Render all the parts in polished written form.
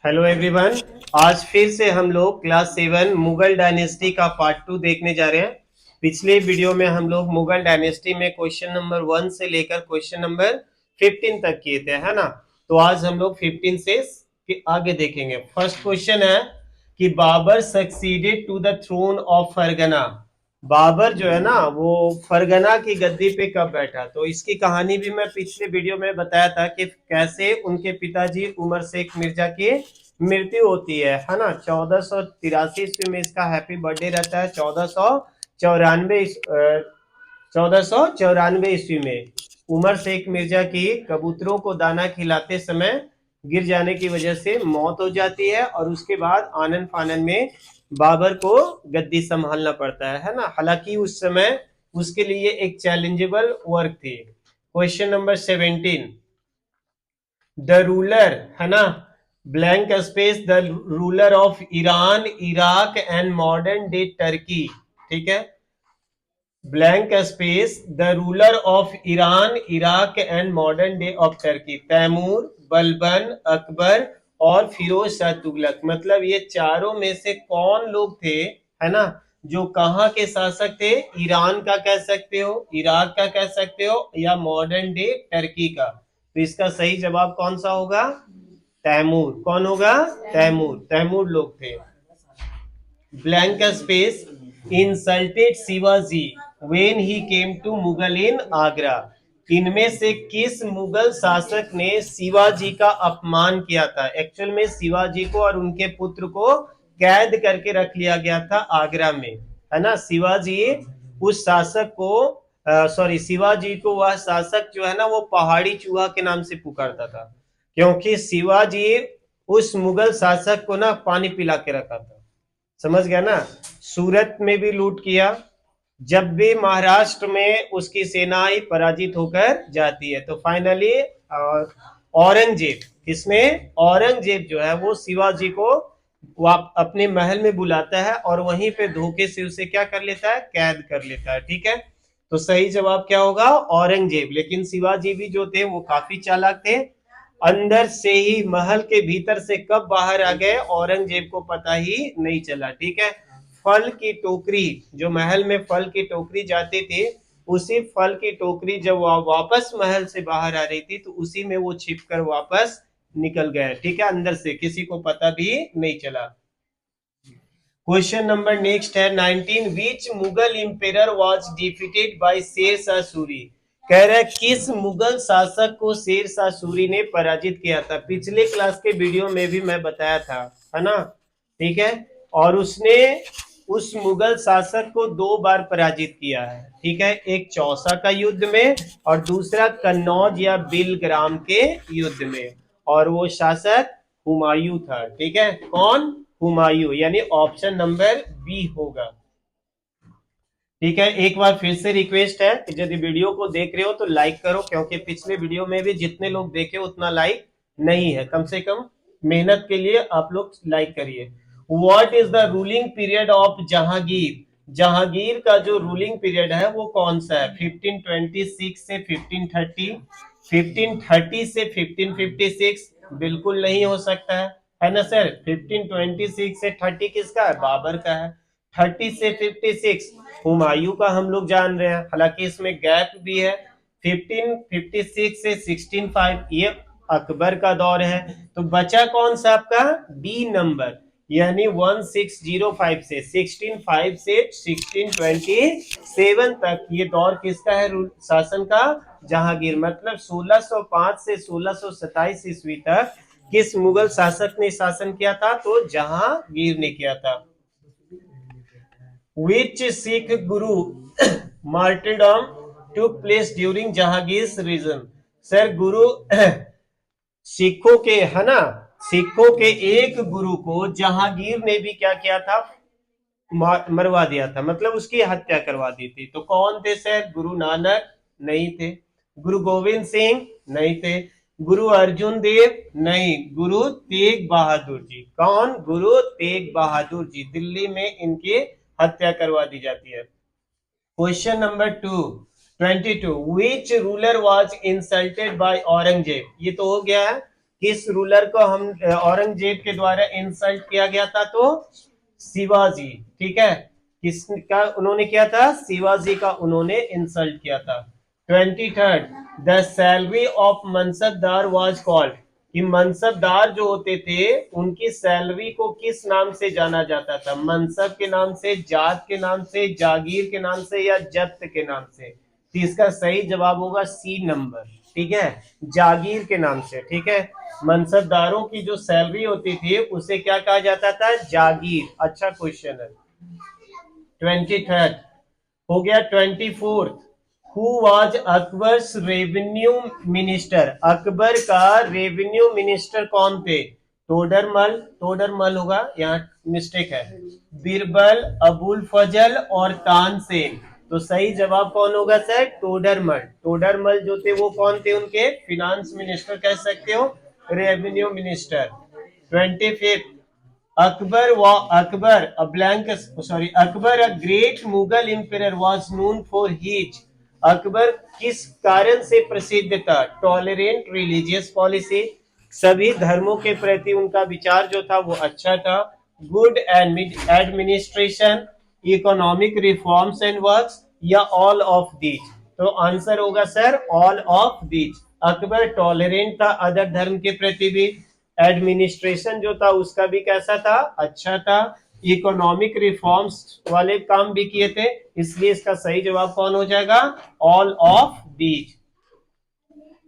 Hello everyone. आज फिर से हम लोग क्लास 7 मुगल डायनेस्टी का पार्ट 2 देखने जा रहे हैं। पिछले वीडियो में हम लोग मुगल डायनेस्टी में क्वेश्चन नंबर 1 से लेकर क्वेश्चन नंबर 15 तक किए थे, है ना। तो आज हम लोग 15 से आगे देखेंगे। फर्स्ट क्वेश्चन है कि Babar succeeded to the throne of Fergana. Babar जो है ना वो फरगना की गद्दी पे कब बैठा। तो इसकी कहानी भी मैं पिछले वीडियो में बताया था कि कैसे उनके पिताजी उमर शेख मिर्जा की मृत्यु होती है ना। 1483 ईस्वी में इसका हैप्पी बर्थडे रहता है। 1494 ईस्वी में उमर शेख मिर्जा की कबूतरों को दाना खिलाते समय गिर जाने की वजह से मौत हो जाती है और उसके बाद आनन फानन में बाबर को गद्दी संभालना पड़ता है ना। हालांकि उस समय उसके लिए एक चैलेंजेबल वर्क थी। क्वेश्चन नंबर 17, द रूलर, है ना, blank space, the ruler of Iran, Iraq and modern day Turkey. ठीक है, blank space, the ruler of Iran, Iraq and modern day of Turkey. Taimur, Balban, Akbar और फिरोज शाह तुगलक। मतलब ये चारों में से कौन लोग थे, है ना, जो कहाँ के शासक थे। ईरान का कह सकते हो, इराक का कह सकते हो, या मॉडर्न डे टर्की का। तो इसका सही जवाब कौन सा होगा? तैमूर। कौन होगा? तैमूर। तैमूर लोग थे। Blank space, insulted Shivaji when he came to Mughal in Agra. इनमें से किस मुगल शासक ने शिवाजी का अपमान किया था? एक्चुअल में शिवाजी को और उनके पुत्र को कैद करके रख लिया गया था आगरा में, है ना। शिवाजी उस शासक को सॉरी शिवाजी को वह शासक जो है ना वो पहाड़ी चूहा के नाम से पुकारता था, क्योंकि शिवाजी उस मुगल शासक को ना पानी पिला के रखा था। समझ गया ना। सूरत में भी लूट किया। जब भी महाराष्ट्र में उसकी सेना ही पराजित होकर जाती है। तो फाइनली औरंगजेब, किसमें? औरंगजेब जो है वो शिवाजी को वो अपने महल में बुलाता है और वहीं पे धोखे से उसे क्या कर लेता है? कैद कर लेता है। ठीक है, तो सही जवाब क्या होगा? औरंगजेब। लेकिन शिवाजी भी जो थे वो काफी चालाक थे। अंदर से ही महल के भीतर से कब बाहर आ गए औरंगजेब को पता ही नहीं चला। ठीक है, फल की टोकरी, जो महल में फल की टोकरी जाती थी, उसी फल की टोकरी जब वापस महल से बाहर आ रही थी तो उसी में वो छिपकर वापस निकल गए। ठीक है, अंदर से किसी को पता भी नहीं चला। क्वेश्चन नंबर नेक्स्ट है 19, विच Mughal इंपेरर was defeated by Sher Shah Suri. कह रहा है किस मुगल शासक को शेर शाह सूरी ने पराजित किया था। पिछले क्लास के वीडियो में भी मैं बताया था, है ना। ठीक है, और उसने उस मुगल शासक को 2 बार पराजित किया है। ठीक है, एक चौसा का युद्ध में और दूसरा कन्नौज या बिलग्राम के युद्ध में। और वो शासक हुमायूं था। ठीक है, कौन? हुमायूं, यानी ऑप्शन नंबर बी होगा। ठीक है, एक बार फिर से रिक्वेस्ट है कि यदि वीडियो को देख रहे हो तो लाइक करो, क्योंकि पिछले वीडियो में भी जितने लोग देखे उतना लाइक नहीं है। कम से कम मेहनत के लिए आप लोग लाइक करिए। What is the ruling period of Jahangir. Jahangir का जो रूलिंग पीरियड है वो कौन सा है? 1526 से 1530, 1530 से 1556? बिल्कुल नहीं हो सकता है ना सर। 1526 से 30 किसका है? बाबर का है। 30 से 56 हुमायूं का हम लोग जान रहे हैं, हालांकि इसमें गैप भी है। 1556 से 1605 ये अकबर का दौर है। तो बचा कौन सा आपका? डी नंबर, यानी 1605 से 165 से 1627 तक ये दौर किसका है शासन का? जहांगीर। मतलब 1605 से 1627 ईस्वी तक किस मुगल शासक ने शासन किया था? तो जहांगीर ने किया था। Which Sikh Guru martyrdom took place during Jahangir's reign? Sir गुरु सिखों के, है ना, सिखों के एक गुरु को जहांगीर ने भी क्या किया था? मरवा दिया था, मतलब उसकी हत्या करवा दी थी। तो कौन थे सर? गुरु नानक नहीं थे, गुरु गोविंद सिंह नहीं थे, गुरु अर्जुन देव नहीं, गुरु तेग बहादुर जी। कौन? गुरु तेग बहादुर जी। दिल्ली में इनकी हत्या करवा दी जाती है। Question number 22, which ruler was insulted by Aurangzeb. ये तो हो गया है किस रूलर को हम औरंगजेब के द्वारा इंसल्ट किया गया था? तो शिवाजी। ठीक है, किसका उन्होंने किया था? शिवाजी का उन्होंने इंसल्ट किया था। 23rd, the salary of mansabdar was called, कि मनसबदार जो होते थे उनकी सैलरी को किस नाम से जाना जाता था? मनसब के नाम से, जात के नाम से, जागीर के नाम से, या जब्त के नाम से? तो इसका सही जवाब होगा सी नंबर। ठीक है, जागीर के नाम से। ठीक है, मनसबदारों की जो सैलरी होती थी उसे क्या कहा जाता था? जागीर। अच्छा क्वेश्चन है। 23rd हो गया। 24th, who was Akbar's revenue minister? Akbar का रेवेन्यू मिनिस्टर कौन थे? टोडरमल, टोडरमल होगा, यहाँ मिस्टेक है। बीरबल, अबुल फजल और तानसेन। तो सही जवाब कौन होगा सर? टोडरमल। टोडरमल जो थे वो कौन थे? उनके फिनांस मिनिस्टर कह सकते हो, revenue minister. 25th, Akbar, a blank, sorry, Akbar, a great Mughal emperor, was known for his, Akbar किस कारण से प्रसिद्ध था? टॉलरेंट रिलीजियस पॉलिसी, सभी धर्मों के प्रति उनका विचार जो था वो अच्छा था। Good administration, economic reforms and works, या ऑल ऑफ दीज? तो आंसर होगा sir all of these. Akbar tolerant था अदर धर्म के प्रति भी, एडमिनिस्ट्रेशन जो था उसका भी कैसा था? अच्छा था, इकोनॉमिक रिफॉर्म्स वाले काम भी किए थे, इसलिए इसका सही जवाब कौन हो जाएगा? All of these.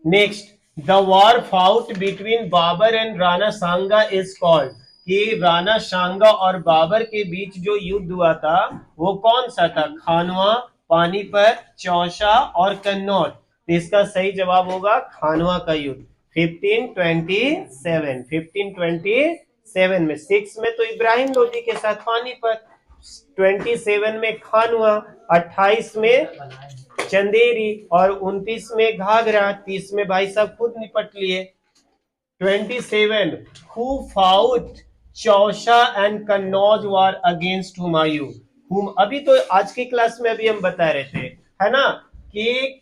Next, the war fought between Babar and Rana Sanga is called, कि राणा सांगा और बाबर के बीच जो युद्ध हुआ था वो कौन सा था? खानवा, पानीपत, चौसा और कन्नौज? तो इसका सही जवाब होगा खानवा का युद्ध। 1527, 1527 में, 6 में तो इब्राहिम लोदी के साथ पानीपत, 27 में खानवा, 28 में चंदेरी और 29 में घाघरा, 30 में भाई साहब खुद निपट लिए। 27, who fought Chausa and Kannauj war against Humayun? अभी तो आज की क्लास में अभी हम बता रहे थे, है ना, कि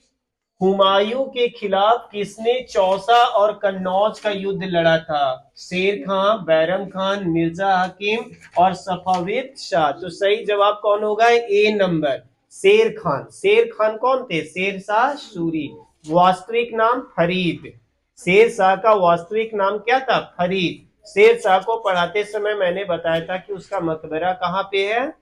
हुमायूं के खिलाफ किसने चौसा और कन्नौज का युद्ध लड़ा था? शेर खान, बैरम खान, मिर्जा हकीम और सफाविद शाह। तो सही जवाब कौन होगा? ए नंबर, शेर खान। शेर खान कौन थे? शेर शाह सूरी। वास्तविक नाम फरीद। शेर शाह का वास्तविक नाम क्या था? फरीद। शेर शाह को पढ़ाते समय मैंने बताया था कि उसका मकबरा कहाँ पे है?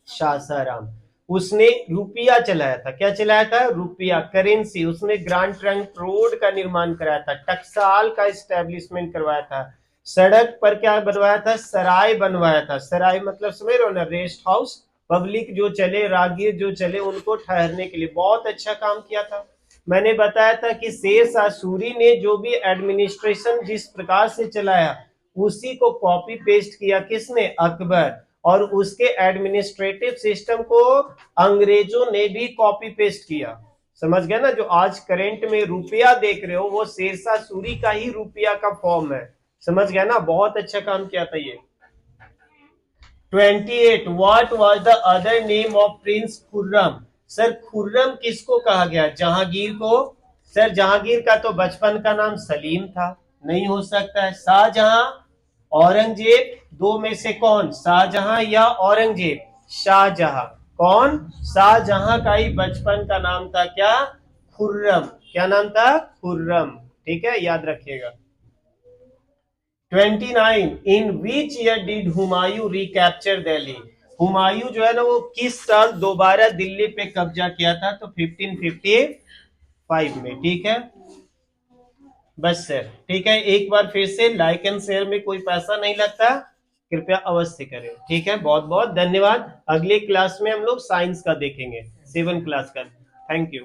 सासाराम। उसने रुपया चलाया था। क्या चलाया था? रुपया, करेंसी। उसने ग्रांड ट्रंक रोड का निर्माण कराया था, टकसाल का एस्टेब्लिशमेंट करवाया था, सड़क पर क्या बनवाया था? सराय बनवाया था। सराय मतलब समझ रहे हो ना, रेस्ट हाउस, पब्लिक जो चले, रागीर जो चले, उनको ठहरने के लिए बहुत अच्छा काम किया था। मैंने बताया था कि शेर शाह सूरी ने जो भी एडमिनिस्ट्रेशन जिस प्रकार से चलाया उसी को कॉपी पेस्ट किया किसने? अकबर। और उसके एडमिनिस्ट्रेटिव सिस्टम को अंग्रेजों ने भी कॉपी पेस्ट किया। समझ गया ना? जो आज करंट में रुपया देख रहे हो वो शेरशाह सूरी का ही रुपया का फॉर्म है। समझ गया ना? बहुत अच्छा काम किया था ये। 28, what was the other name of Prince Khurram? Sir Khurram किसको कहा गया? जहांगीर को। सर जहांगीर का तो बचपन का नाम सलीम था, नहीं हो सकता है। शाहजहां, औरंगजेब, दो में से कौन? शाहजहां या औरंगजेब? शाहजहां। कौन? शाहजहां का ही बचपन का नाम था क्या? खुर्रम। क्या नाम था? खुर्रम। ठीक है, याद रखिएगा। 29, in which year did Humayun recapture Delhi? Humayun जो है ना वो किस साल दोबारा दिल्ली पे कब्जा किया था? तो 1555 में। ठीक है, बस सर। ठीक है, एक बार फिर से लाइक एंड शेयर में कोई पैसा नहीं लगता, कृपया अवश्य करें। ठीक है, बहुत बहुत धन्यवाद। अगले क्लास में हम लोग साइंस का देखेंगे, 7 क्लास का। Thank you.